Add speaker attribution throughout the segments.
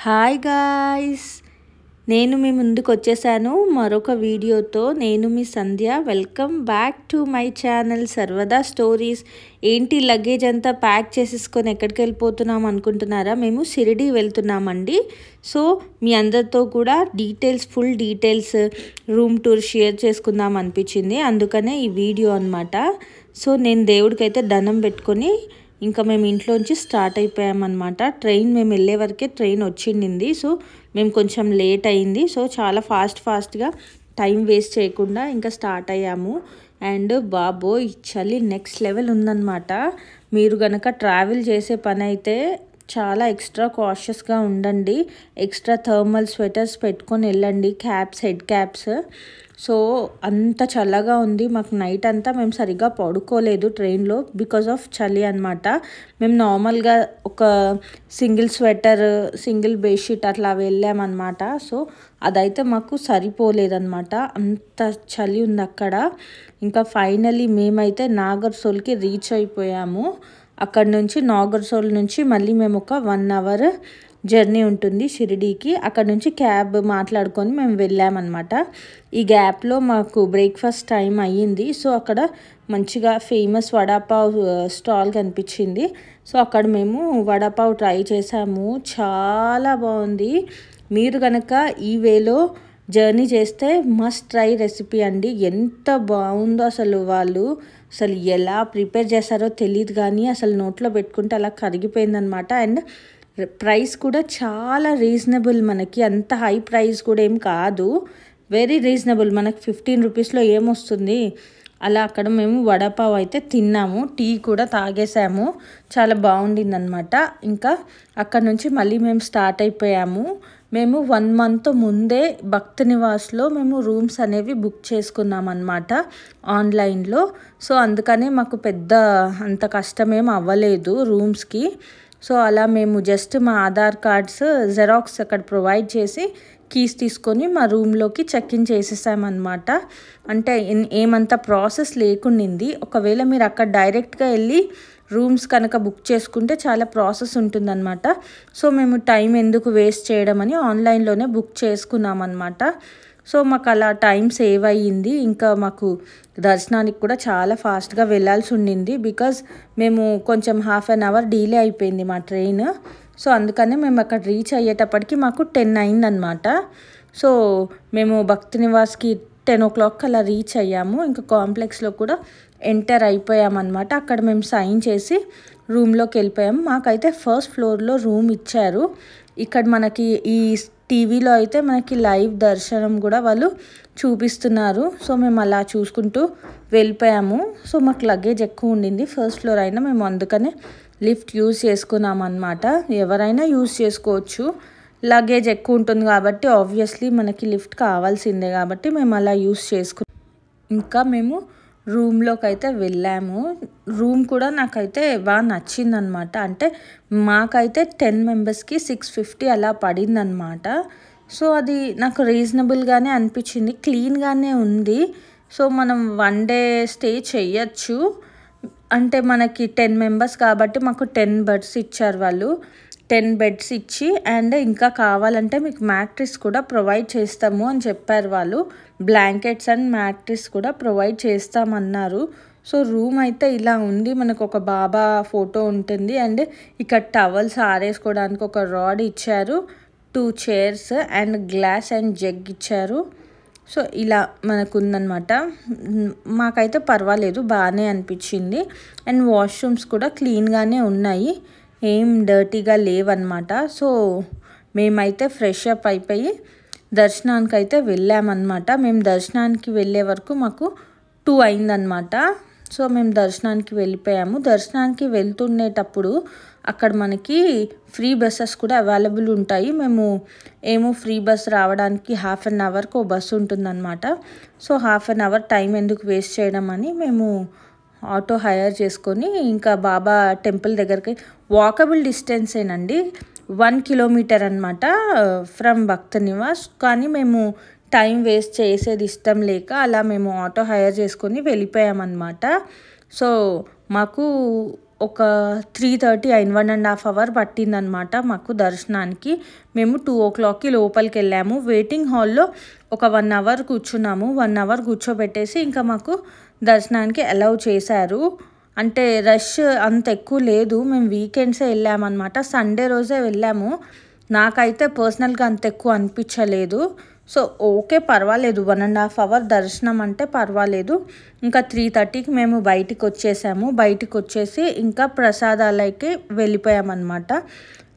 Speaker 1: Hi guys, నేను మీ ముందుకు వచ్చేసాను మరొక వీడియోతో. నేను మీ Sandhya. Welcome back to my channel Sarvada stories. ఏంటి లగేజ్ అంతా ప్యాక్ చేసేసుకొని ఎక్కడికి వెళ్ళిపోతున్నాం అనుకుంటున్నారా? మేము షిరిడి వెళ్తున్నామండి. సో మీ అందరితో కూడా full details room tour share చేసుకుందాం అనిపించింది, అందుకనే ఈ వీడియో అనమాట. సో నేను దేవుడికైతే దండం పెట్టుకొని ఇంకా మేము ఇంట్లోంచి స్టార్ట్ అయిపోయామన్నమాట. ట్రైన్ మేము వెళ్ళే వరకే ట్రైన్ వచ్చిండింది. సో మేము కొంచెం లేట్ అయింది. సో చాలా ఫాస్ట్గా టైం వేస్ట్ చేయకుండా ఇంకా స్టార్ట్ అయ్యాము. అండ్ బాబోయ్, చలి నెక్స్ట్ లెవెల్ ఉందన్నమాట. మీరు గనక ట్రావెల్ చేసే పని అయితే చాలా ఎక్స్ట్రా కాషియస్గా ఉండండి. ఎక్స్ట్రా థర్మల్ స్వెటర్స్ పెట్టుకొని వెళ్ళండి, హెడ్ క్యాప్స్. సో అంత చల్లగా ఉంది. మాకు నైట్ అంతా మేము సరిగ్గా పడుకోలేదు ట్రైన్లో బికాజ్ ఆఫ్ చలి అనమాట. మేము నార్మల్గా ఒక సింగిల్ స్వెటర్, సింగిల్ బెడ్షీట్ అట్లా వెళ్ళామన్నమాట. సో అదైతే మాకు సరిపోలేదన్నమాట, అంత చలి ఉంది అక్కడ. ఇంకా ఫైనలీ మేమైతే నాగర్సోల్కి రీచ్ అయిపోయాము. అక్కడ నుంచి నాగర్సోల్ నుంచి మళ్ళీ మేము ఒక 1 hour జర్నీ ఉంటుంది షిరిడీకి. అక్కడ నుంచి క్యాబ్ మాట్లాడుకొని మేము వెళ్ళామన్నమాట. ఈ గ్యాప్లో మాకు బ్రేక్ఫాస్ట్ టైం అయ్యింది. సో అక్కడ మంచిగా ఫేమస్ వడాపావ్ స్టాల్ కనిపించింది. సో అక్కడ మేము వడాపావ్ ట్రై చేసాము, చాలా బాగుంది. మీరు కనుక ఈ వేలో జర్నీ చేస్తే మస్ట్ ట్రై రెసిపీ అండి. ఎంత బాగుందో వాళ్ళు అసలు ఎలా ప్రిపేర్ చేస్తారో తెలియదు, కానీ అసలు నోట్లో పెట్టుకుంటే అలా కరిగిపోయిందనమాట. అండ్ ప్రైస్ కూడా చాలా రీజనబుల్, మనకి అంత హై ప్రైస్ కూడా ఏం కాదు, వెరీ రీజనబుల్. మనకి 15 రూపీస్లో ఏమొస్తుంది. అలా అక్కడ మేము వడాపావ్ అయితే తిన్నాము, టీ కూడా తాగేసాము, చాలా బాగుండిందనమాట. ఇంకా అక్కడ నుంచి మళ్ళీ మేము స్టార్ట్ అయిపోయాము. మేము 1 month ముందే భక్తి నివాస్లో మేము రూమ్స్ అనేవి బుక్ చేసుకున్నాం అన్నమాట ఆన్లైన్లో. సో అందుకనే మాకు పెద్ద అంత కష్టమేం అవ్వలేదు రూమ్స్కి. సో అలా మేము జస్ట్ మా ఆధార్ కార్డ్స్ జెరాక్స్ అక్కడ ప్రొవైడ్ చేసి కీస్ తీసుకొని మా రూమ్లోకి చెక్ ఇన్ చేసేసామన్నమాట. అంటే ఏమంత ప్రాసెస్ లేకుండింది. ఒకవేళ మీరు అక్కడ డైరెక్ట్గా వెళ్ళి రూమ్స్ కనుక బుక్ చేసుకుంటే చాలా ప్రాసెస్ ఉంటుందన్నమాట. సో మేము టైం ఎందుకు వేస్ట్ చేయడం అని ఆన్లైన్లోనే బుక్ చేసుకున్నాం అన్నమాట. సో మాకు అలా టైం సేవ్ అయ్యింది. ఇంకా మాకు దర్శనానికి కూడా చాలా ఫాస్ట్గా వెళ్ళాల్సి ఉండింది బికాజ్ మేము కొంచెం 1/2 hour డిలే అయిపోయింది మా ట్రైన్. సో అందుకనే మేము అక్కడ రీచ్ అయ్యేటప్పటికి మాకు 10 అయిందనమాట. సో మేము భక్తి నివాస్కి 10 o'clock అలా రీచ్ అయ్యాము. ఇంకా కాంప్లెక్స్లో కూడా ఎంటర్ అయిపోయామన్నమాట. అక్కడ మేము సైన్ చేసి రూమ్లోకి వెళ్ళిపోయాము. మాకైతే ఫస్ట్ ఫ్లోర్లో రూమ్ ఇచ్చారు. ఇక్కడ మనకి ఈ టీవీలో అయితే మనకి లైవ్ దర్శనం కూడా వాళ్ళు చూపిస్తున్నారు. సో మేము అలా చూసుకుంటూ వెళ్ళిపోయాము. సో మాకు లగేజ్ ఎక్కువ ఉండింది ఫస్ట్ ఫ్లోర్ అయినా, మేము అందుకనే లిఫ్ట్ యూజ్ చేసుకున్నాం అన్నమాట. ఎవరైనా యూజ్ చేసుకోవచ్చు, లగేజ్ ఎక్కువ ఉంటుంది కాబట్టి ఆబ్వియస్లీ మనకి లిఫ్ట్ కావాల్సిందే కాబట్టి మేము అలా యూజ్ చేసుకున్నాం. ఇంకా మేము రూమ్లోకి అయితే వెళ్ళాము. రూమ్ కూడా నాకైతే బాగా నచ్చిందనమాట. అంటే మాకైతే 10 members-కి 650 అలా పడిందనమాట. సో అది నాకు రీజనబుల్గానే అనిపించింది, క్లీన్గానే ఉంది. సో మనం 1 day స్టే చెయ్యొచ్చు. అంటే మనకి 10 members కాబట్టి మాకు 10 beds ఇచ్చారు వాళ్ళు. 10 beds ఇచ్చి అండ్ ఇంకా కావాలంటే మీకు మ్యాట్రిస్ కూడా ప్రొవైడ్ చేస్తాము అని చెప్పారు వాళ్ళు. బ్లాంకెట్స్ అండ్ మ్యాట్రిస్ కూడా ప్రొవైడ్ చేస్తామన్నారు. సో రూమ్ అయితే ఇలా ఉంది. మనకు ఒక బాబా ఫోటో ఉంటుంది అండ్ ఇక్కడ టవల్స్ ఆరేసుకోవడానికి ఒక రాడ్ ఇచ్చారు, 2 chairs and glass and jug ఇచ్చారు. సో ఇలా మనకు ఉందన్నమాట. మాకైతే పర్వాలేదు, బాగానే అనిపించింది. అండ్ వాష్రూమ్స్ కూడా క్లీన్గానే ఉన్నాయి, ఏం డర్టీగా లేవన్నమాట. సో మేమైతే ఫ్రెష్ అప్ అయిపోయి దర్శనానికి అయితే వెళ్ళామన్నమాట. మేము దర్శనానికి వెళ్ళే వరకు మాకు 2 అయిందనమాట. సో మేము దర్శనానికి వెళ్ళిపోయాము. దర్శనానికి వెళ్తుండేటప్పుడు అక్కడ మనకి ఫ్రీ బస్సెస్ కూడా అవైలబుల్ ఉంటాయి. మేము ఫ్రీ బస్ రావడానికి 1/2 hourకి ఒక బస్సు ఉంటుందన్నమాట. సో 1/2 hour టైం ఎందుకు వేస్ట్ చేయడం అని మేము ఆటో హైర్ చేసుకొని ఇంకా బాబా టెంపుల్ దగ్గరికి వాకబుల్ డిస్టెన్సేనండి, 1 kilometer అనమాట ఫ్రమ్ భక్తి నివాస్. కానీ మేము టైం వేస్ట్ చేసేది ఇష్టం లేక అలా మేము ఆటో హైర్ చేసుకొని వెళ్ళిపోయామన్నమాట. సో మాకు ఒక 3:30 అయింది. 1.5 అవర్ పట్టిందనమాట మాకు దర్శనానికి. మేము 2 లోపలికి వెళ్ళాము. వెయిటింగ్ హాల్లో ఒక 1 అవర్ కూర్చున్నాము. 1 అవర్ కూర్చోబెట్టేసి ఇంకా మాకు దర్శనానికి అలౌ చేశారు. అంటే రష్ అంత ఎక్కువ లేదు. మేము వీకెండ్సే వెళ్ళామన్నమాట. సండే రోజే వెళ్ళాము. నాకైతే పర్సనల్గా అంత ఎక్కువ అనిపించలేదు. సో ఓకే, పర్వాలేదు. 1.5 అవర్ దర్శనం అంటే పర్వాలేదు. ఇంకా 3:30కి మేము బయటికి వచ్చేసాము. బయటికి వచ్చేసి ఇంకా ప్రసాదాలకి వెళ్ళిపోయామన్నమాట.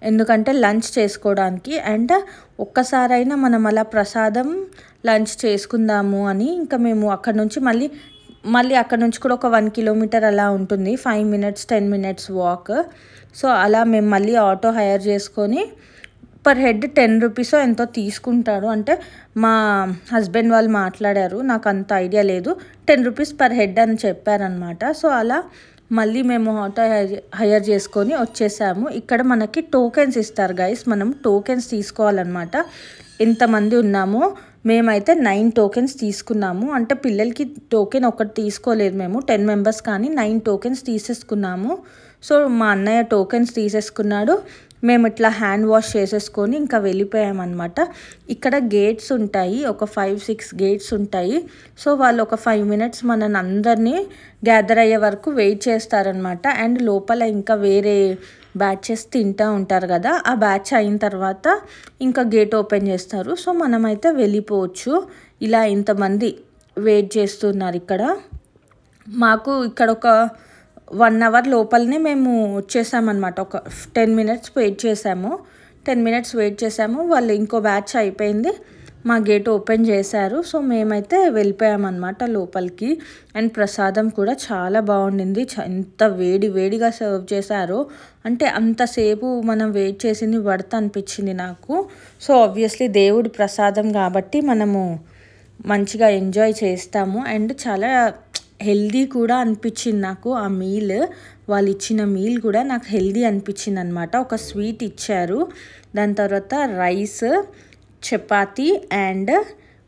Speaker 1: ఎందుకంటే లంచ్ చేసుకోవడానికి. అండ్ ఒక్కసారైనా మనం అలా ప్రసాదం లంచ్ చేసుకుందాము అని ఇంకా మేము అక్కడ నుంచి మళ్ళీ అక్కడ నుంచి కూడా ఒక 1 కిలోమీటర్ అలా ఉంటుంది. 5 మినిట్స్ 10 మినిట్స్ వాక్. సో అలా మేము మళ్ళీ ఆటో హైర్ చేసుకొని పర్ హెడ్ 10 రూపీసో ఎంతో తీసుకుంటారు. అంటే మా హస్బెండ్ వాళ్ళు మాట్లాడారు, నాకు అంత ఐడియా లేదు. 10 రూపీస్ పర్ హెడ్ అని చెప్పారనమాట. సో అలా మళ్ళీ మేము ఆటో హైర్ చేసుకొని వచ్చేసాము. ఇక్కడ మనకి టోకెన్స్ ఇస్తారు గైస్. మనం టోకెన్స్ తీసుకోవాలన్నమాట. ఎంతమంది ఉన్నామో మేమైతే 9 టోకెన్స్ తీసుకున్నాము. అంటే పిల్లలకి టోకెన్ ఒకటి తీసుకోలేదు మేము. 10 మెంబర్స్ కానీ 9 టోకెన్స్ తీసేసుకున్నాము. సో మా అన్నయ్య టోకెన్స్ తీసేసుకున్నాడు. మేము ఇట్లా హ్యాండ్ వాష్ చేసేసుకొని ఇంకా వెళ్ళిపోయామన్నమాట. ఇక్కడ గేట్స్ ఉంటాయి, ఒక 5-6 గేట్స్ ఉంటాయి. సో వాళ్ళు ఒక 5 మినిట్స్ మనని అందరినీ గ్యాదర్ అయ్యే వరకు వెయిట్ చేస్తారనమాట. అండ్ లోపల ఇంకా వేరే బ్యాచెస్ తింటూ ఉంటారు కదా, ఆ బ్యాచ్ అయిన తర్వాత ఇంకా గేట్ ఓపెన్ చేస్తారు. సో మనమైతే వెళ్ళిపోవచ్చు. ఇలా ఇంతమంది వెయిట్ చేస్తున్నారు ఇక్కడ. మాకు ఇక్కడ ఒక 1 అవర్ లోపలనే మేము వచ్చేసామన్నమాట. ఒక 10 మినిట్స్ వెయిట్ చేసాము. 10 మినిట్స్ వెయిట్ చేసాము. వాళ్ళు ఇంకో బ్యాచ్ అయిపోయింది, మా గేట్ ఓపెన్ చేశారు. సో మేమైతే వెళ్ళిపోయామన్నమాట లోపలికి. అండ్ ప్రసాదం కూడా చాలా బాగుండింది. ఎంత వేడిగా సర్వ్ చేశారో, అంటే అంతసేపు మనం వెయిట్ చేసింది వర్త్ అనిపించింది నాకు. సో ఆబ్వియస్లీ దేవుడి ప్రసాదం కాబట్టి మనము మంచిగా ఎంజాయ్ చేస్తాము. అండ్ చాలా హెల్దీ కూడా అనిపించింది నాకు ఆ మీల్. వాళ్ళు ఇచ్చిన మీల్ కూడా నాకు హెల్దీ అనిపించింది అనమాట. ఒక స్వీట్ ఇచ్చారు, దాని తర్వాత రైస్, చపాతీ అండ్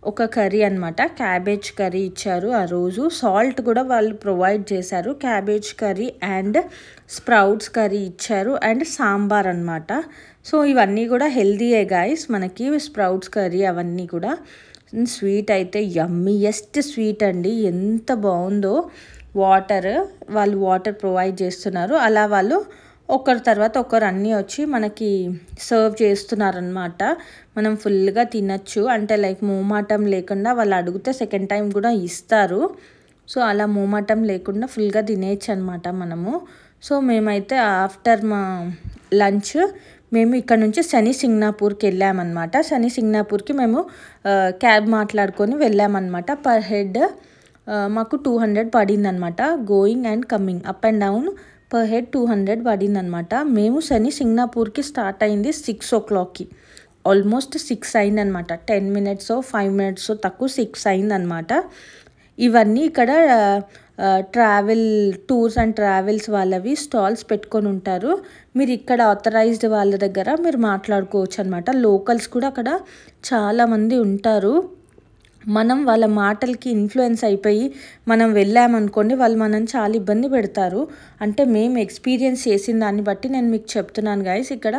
Speaker 1: ఒక కర్రీ అనమాట. క్యాబేజ్ కర్రీ ఇచ్చారు ఆ రోజు. సాల్ట్ కూడా వాళ్ళు ప్రొవైడ్ చేశారు. Cabbage curry and sprouts curry ఇచ్చారు. అండ్ సాంబార్ అనమాట. సో ఇవన్నీ కూడా హెల్దీయే గాయస్ మనకి. స్ప్రౌట్స్ కర్రీ అవన్నీ కూడా. స్వీట్ అయితే యమ్మీయెస్ట్ స్వీట్ అండి, ఎంత బాగుందో. వాళ్ళు వాటర్ ప్రొవైడ్ చేస్తున్నారు. అలా వాళ్ళు ఒకరి తర్వాత ఒకరు అన్నీ వచ్చి మనకి సర్వ్ చేస్తున్నారనమాట. మనం ఫుల్గా తినచ్చు. అంటే లైక్ మోమాటం లేకుండా వాళ్ళు అడిగితే సెకండ్ టైం కూడా ఇస్తారు. సో అలా మోమాటం లేకుండా ఫుల్గా తినేయచ్చు అనమాట మనము. సో మేమైతే ఆఫ్టర్ మా లంచ్ మేము ఇక్కడ నుంచి శని సింగ్నాపూర్కి వెళ్ళామన్నమాట. శని సింగ్నాపూర్కి మేము క్యాబ్ మాట్లాడుకొని వెళ్ళామన్నమాట. పర్ హెడ్ మాకు 200 పడిందనమాట. Going and coming, up and down per head 200 పడిందనమాట. మేము శని సింగ్నాపూర్కి స్టార్ట్ అయింది 6 o'clockకి. ఆల్మోస్ట్ 6 అయిందనమాట. 10 మినిట్స్ 5 మినిట్స్ తక్కువ 6 అయిందనమాట. ఇవన్నీ ఇక్కడ టూర్స్ అండ్ ట్రావెల్స్ వాళ్ళవి స్టాల్స్ పెట్టుకొని ఉంటారు. మీరు ఇక్కడ ఆథరైజ్డ్ వాళ్ళ దగ్గర మీరు మాట్లాడుకోవచ్చు అనమాట. లోకల్స్ కూడా అక్కడ చాలామంది ఉంటారు. మనం వాళ్ళ మాటలకి ఇన్ఫ్లుయెన్స్ అయిపోయి మనం వెళ్ళామనుకోండి, వాళ్ళు మనని చాలా ఇబ్బంది పెడతారు. అంటే మేము ఎక్స్పీరియన్స్ చేసిన దాన్ని బట్టి నేను మీకు చెప్తున్నాను గైస్. ఇక్కడ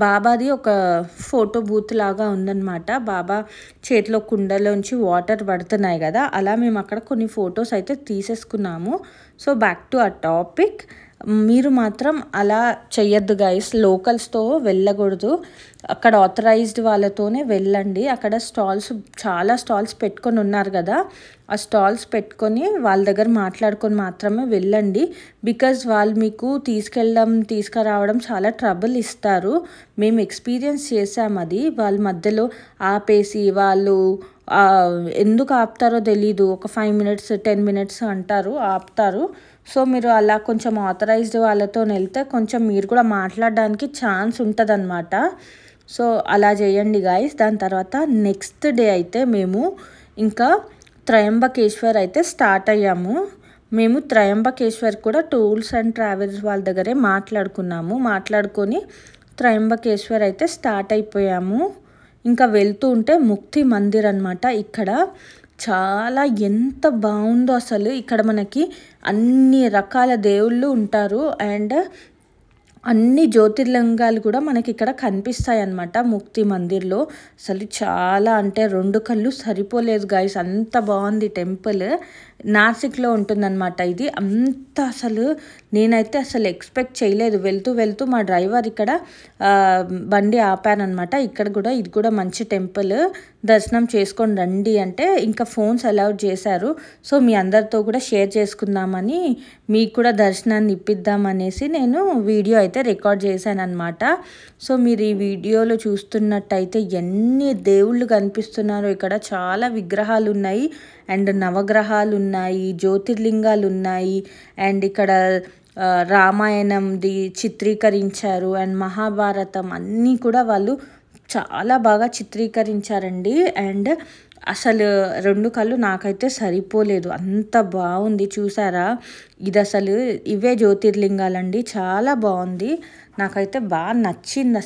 Speaker 1: బాబాది ఒక ఫోటో బూత్ లాగా ఉందన్నమాట. బాబా చేతిలో కుండలోంచి వాటర్ పడుతున్నాయి కదా, అలా మేము అక్కడ కొన్ని ఫొటోస్ అయితే తీసేసుకున్నాము. సో బ్యాక్ టు ఆ టాపిక్. మీరు మాత్రం అలా చెయ్యొద్దు గైస్, లోకల్స్తో వెళ్ళకూడదు. అక్కడ ఆథరైజ్డ్ వాళ్ళతోనే వెళ్ళండి. అక్కడ చాలా స్టాల్స్ పెట్టుకొని ఉన్నారు కదా, ఆ స్టాల్స్ పెట్టుకొని వాళ్ళ దగ్గర మాట్లాడుకొని మాత్రమే వెళ్ళండి. బికాజ్ వాళ్ళు మీకు తీసుకురావడం చాలా ట్రబుల్ ఇస్తారు. మేము ఎక్స్పీరియన్స్ చేసాము అది. వాళ్ళ మధ్యలో ఆపేసి వాళ్ళు ఎందుకు ఆపుతారో తెలీదు. ఒక 5 మినిట్స్ 10 మినిట్స్ అంటారు, ఆపుతారు. సో మీరు అలా కొంచెం ఆథరైజ్డ్ వాళ్ళతో వెళ్తే కొంచెం మీరు కూడా మాట్లాడడానికి ఛాన్స్ ఉంటుంది అన్నమాట. సో అలా చేయండి గాయస్. దాని తర్వాత నెక్స్ట్ డే అయితే మేము ఇంకా త్రయంబకేశ్వర్ అయితే స్టార్ట్ అయ్యాము. మేము త్రయంబకేశ్వర్ కూడా టూర్స్ అండ్ ట్రావెల్స్ వాళ్ళ దగ్గరే మాట్లాడుకొని త్రయంబకేశ్వర్ అయితే స్టార్ట్ అయిపోయాము. ఇంకా వెళ్తూ ఉంటే ముక్తి మందిర్ అనమాట. ఇక్కడ చాలా ఎంత బాగుందో అసలు. ఇక్కడ మనకి అన్ని రకాల దేవుళ్ళు ఉంటారు అండ్ అన్ని జ్యోతిర్లింగాలు కూడా మనకి ఇక్కడ కనిపిస్తాయి అన్నమాట ముక్తి మందిర్లో. అసలు చాలా అంటే 2 కళ్ళు సరిపోలేదు గైస్, అంత బాగుంది టెంపుల్. నాసిక్లో ఉంటుందన్నమాట ఇది. అంత అసలు నేనైతే అసలు ఎక్స్పెక్ట్ చేయలేదు. వెళ్తూ వెళ్తూ మా డ్రైవర్ ఇక్కడ బండి ఆపానమాట. ఇక్కడ కూడా ఇది కూడా మంచి టెంపుల్, దర్శనం చేసుకొని రండి అంటే ఇంకా ఫోన్స్ అలౌడ్ చేశారు. సో మీ అందరితో కూడా షేర్ చేసుకుందామని, మీకు కూడా దర్శనాన్ని ఇప్పిద్దామనేసి నేను వీడియో అయితే రికార్డ్ చేశాను అనమాట. సో మీరు ఈ వీడియోలో చూస్తున్నట్టయితే ఎన్ని దేవుళ్ళు కనిపిస్తున్నారో. ఇక్కడ చాలా విగ్రహాలు ఉన్నాయి అండ్ నవగ్రహాలు ఉన్నాయి, జ్యోతిర్లింగాలు ఉన్నాయి అండ్ ఇక్కడ రామాయణంది చిత్రీకరించారు అండ్ మహాభారతం అన్నీ కూడా వాళ్ళు చాలా బాగా చిత్రీకరించారండి. అండ్ అసలు 2 కళ్ళు నాకైతే సరిపోలేదు, అంత బాగుంది. చూసారా, ఇది అసలు ఇవే జ్యోతిర్లింగాలండి. చాలా బాగుంది, నాకైతే బాగా నచ్చింది.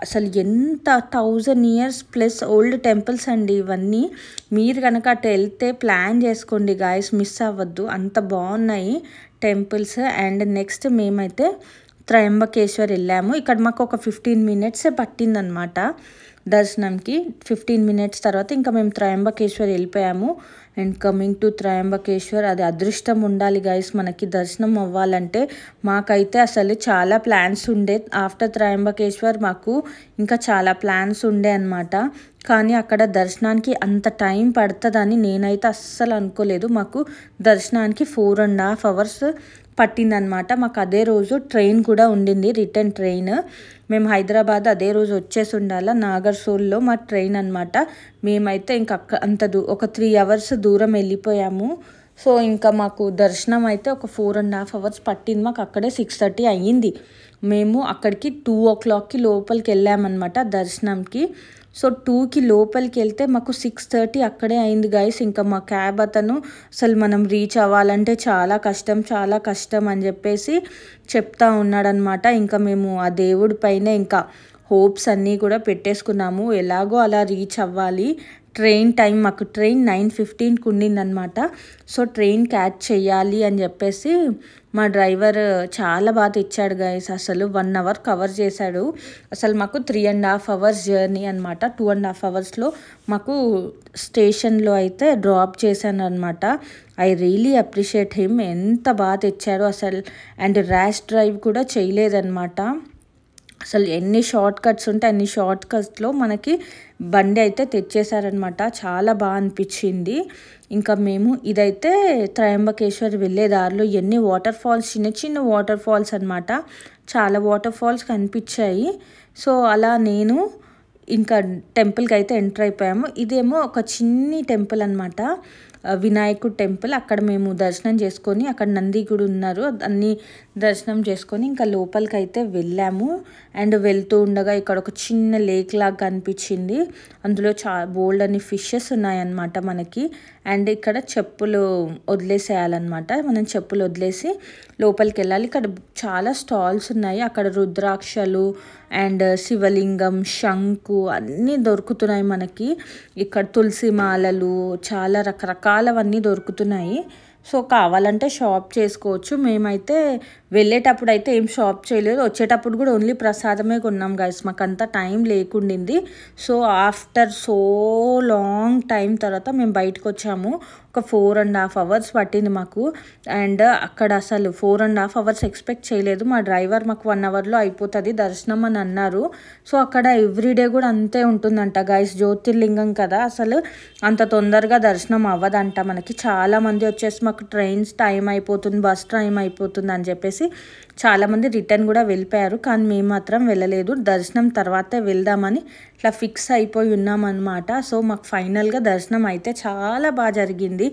Speaker 1: అసలు ఎంత 1000 years ప్లస్ ఓల్డ్ టెంపుల్స్ అండి ఇవన్నీ. మీరు కనుక అటు వెళ్తే ప్లాన్ చేసుకోండి గాయస్, మిస్ అవ్వద్దు, అంత బాగున్నాయి టెంపుల్స్. అండ్ నెక్స్ట్ మేమైతే త్రయంబకేశ్వర్ వెళ్ళాము. ఇక్కడ మాకు ఒక 15 minutes పట్టిందనమాట దర్శనంకి. 15 minutes తర్వాత ఇంకా మేము త్రయంబకేశ్వర్ వెళ్ళిపోయాము. అండ్ కమింగ్ టు త్రయంబకేశ్వర్, అది అదృష్టం ఉండాలి గైస్ మనకి దర్శనం అవ్వాలంటే. మాకైతే అసలు చాలా ప్లాన్స్ ఉండే ఆఫ్టర్ త్రయంబకేశ్వర్, మాకు ఇంకా చాలా ప్లాన్స్ ఉండే అనమాట. కానీ అక్కడ దర్శనానికి అంత టైం పడుతుందని నేనైతే అస్సలు అనుకోలేదు. మాకు దర్శనానికి 4.5 hours పట్టిందనమాట. మాకు అదే రోజు ట్రైన్ కూడా ఉండింది, రిటర్న్ ట్రైన్. మేము హైదరాబాద్ అదే రోజు వచ్చేసి ఉండాలి. నాగర్సోల్లో మా ట్రైన్ అనమాట. మేమైతే ఇంకా ఒక 3 hours దూరం వెళ్ళిపోయాము. సో ఇంకా మాకు దర్శనం అయితే ఒక 4.5 hours పట్టింది. మాకు అక్కడే 6:30 అయ్యింది. మేము అక్కడికి 2 o'clock లోపలికి వెళ్ళామన్నమాట దర్శనంకి. సో 2కి లోపలికి వెళ్తే మాకు 6:30 అక్కడే అయింది గైస్. ఇంకా మా క్యాబ్ అతను అసలు మనం రీచ్ అవ్వాలంటే చాలా కష్టం అని చెప్పేసి చెప్తా ఉన్నాడనమాట. ఇంకా మేము ఆ దేవుడి పైన ఇంకా హోప్స్ అన్నీ కూడా పెట్టేసుకున్నాము, ఎలాగో అలా రీచ్ అవ్వాలి. ట్రైన్ టైం మాకు ట్రైన్ 9:15కి ఉండిందనమాట. సో ట్రైన్ క్యాచ్ చేయాలి అని చెప్పేసి మా డ్రైవర్ చాలా బాగా తెచ్చాడు గైస్. అసలు 1 hour కవర్ చేశాడు. అసలు మాకు 3.5 hours జర్నీ అనమాట. 2.5 hours మాకు స్టేషన్లో అయితే డ్రాప్ చేశాను అనమాట. ఐ రియలీ అప్రిషియేట్ హిమ్, ఎంత బాగా తెచ్చాడు అసలు. అండ్ ర్యాష్ డ్రైవ్ కూడా చేయలేదన్నమాట. అసలు ఎన్ని షార్ట్ కట్స్ ఉంటే అన్ని షార్ట్ కట్స్లో మనకి బండి అయితే తెచ్చేసారనమాట. చాలా బాగా అనిపించింది. ఇంకా మేము ఇదైతే త్రయంబకేశ్వర్ వెళ్ళే దారిలో ఎన్ని వాటర్ ఫాల్స్, చిన్న వాటర్ ఫాల్స్ అనమాట. చాలా వాటర్ ఫాల్స్ కనిపించాయి. సో అలా నేను ఇంకా టెంపుల్కి అయితే ఎంటర్ అయిపోయాము. ఇదేమో ఒక చిన్ని టెంపుల్ అనమాట, వినాయకుడు టెంపుల్. అక్కడ మేము దర్శనం చేసుకొని, అక్కడ నంది కూడా ఉన్నారు, అన్ని దర్శనం చేసుకొని ఇంకా లోపలికి అయితే వెళ్ళాము. అండ్ వెళ్తూ ఉండగా ఇక్కడ ఒక చిన్న లేక్ లాగా కనిపించింది. అందులో బోల్డ్ అని ఫిషెస్ ఉన్నాయన్నమాట మనకి. అండ్ ఇక్కడ చెప్పులు వదిలేసేయాలన్నమాట. మనం చెప్పులు వదిలేసి లోపలికి వెళ్ళాలి. ఇక్కడ చాలా స్టాల్స్ ఉన్నాయి. అక్కడ రుద్రాక్షలు అండ్ శివలింగం, శంకు అన్నీ దొరుకుతున్నాయి మనకి. ఇక్కడ తులసి మాలలు, చాలా రకరకాలవన్నీ దొరుకుతున్నాయి. సో కావాలంటే షాప్ చేసుకోవచ్చు. మేమైతే వెళ్ళేటప్పుడు అయితే ఏం షాప్ చేయలేదు, వచ్చేటప్పుడు కూడా ఓన్లీ ప్రసాదమే కొన్నాం గైస్. మాకు అంత టైం లేకుండింది. So after so long time తర్వాత మేము బయటకు వచ్చాము. ఒక 4.5 hours పట్టింది మాకు. అండ్ అక్కడ అసలు 4.5 hours ఎక్స్పెక్ట్ చేయలేదు. మా డ్రైవర్ మాకు 1 hourలో అయిపోతుంది దర్శనం అని అన్నారు. సో అక్కడ ఎవ్రీడే కూడా అంతే ఉంటుందంట గైస్. జ్యోతిర్లింగం కదా, అసలు అంత తొందరగా దర్శనం అవ్వదంట మనకి. చాలామంది వచ్చేసి మాకు ట్రైన్స్ టైం అయిపోతుంది, బస్ టైం అయిపోతుంది అని చెప్పేసి చాలామంది రిటర్న్ కూడా వెళ్ళిపోయారు. కానీ మేము మాత్రం వెళ్ళలేదు, దర్శనం తర్వాతే వెళ్దామని ఇట్లా ఫిక్స్ అయిపోయి ఉన్నామన్నమాట. సో మాకు ఫైనల్గా దర్శనం అయితే చాలా బాగా జరిగింది.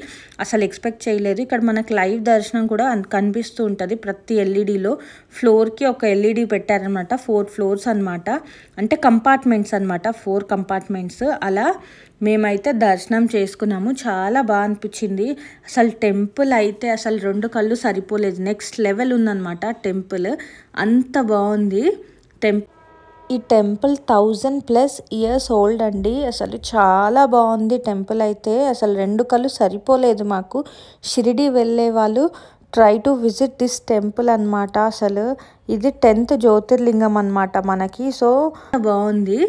Speaker 1: అసలు ఎక్స్పెక్ట్ చేయలేదు. ఇక్కడ మనకు లైవ్ దర్శనం కూడా కనిపిస్తూ ఉంటుంది ప్రతి ఎల్ఈడిలో. ఫ్లోర్కి ఒక ఎల్ఈడి పెట్టారనమాట. 4 floors అనమాట, అంటే కంపార్ట్మెంట్స్ అనమాట, 4 compartments. అలా మేమైతే దర్శనం చేసుకున్నాము. చాలా బాగా అనిపించింది. అసలు టెంపుల్ అయితే అసలు 2 కళ్ళు సరిపోలేదు, నెక్స్ట్ లెవెల్ ఉందన్నమాట టెంపుల్, అంత బాగుంది టెంపుల్. ఈ టెంపుల్ 1000+ ఇయర్స్ ఓల్డ్ అండి. అసలు చాలా బాగుంది టెంపుల్ అయితే. అసలు 2 కళ్ళు సరిపోలేదు మాకు. షిరిడి వెళ్ళే వాళ్ళు try to visit this temple అనమాట. అసలు ఇది 10th జ్యోతిర్లింగం అనమాట మనకి. సో బాగుంది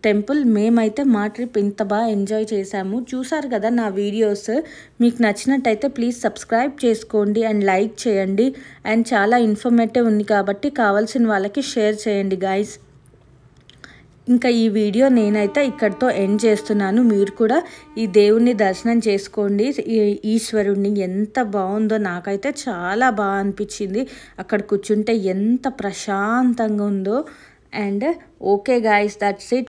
Speaker 1: టెంపుల్. మేమైతే మా ట్రిప్ ఇంత బాగా ఎంజాయ్ చేసాము. చూసారు కదా నా వీడియోస్. మీకు నచ్చినట్టయితే ప్లీజ్ సబ్స్క్రైబ్ చేసుకోండి అండ్ లైక్ చేయండి. అండ్ చాలా ఇన్ఫర్మేటివ్ ఉంది కాబట్టి కావాల్సిన వాళ్ళకి షేర్ చేయండి గైస్. ఇంకా ఈ వీడియో నేనైతే ఇక్కడితో ఎండ్ చేస్తున్నాను. మీరు కూడా ఈ దేవుణ్ణి దర్శనం చేసుకోండి. ఈశ్వరుణ్ణి ఎంత బాగుందో, నాకైతే చాలా బాగా అనిపించింది. అక్కడ కూర్చుంటే ఎంత ప్రశాంతంగా ఉందో. And okay guys, that's it.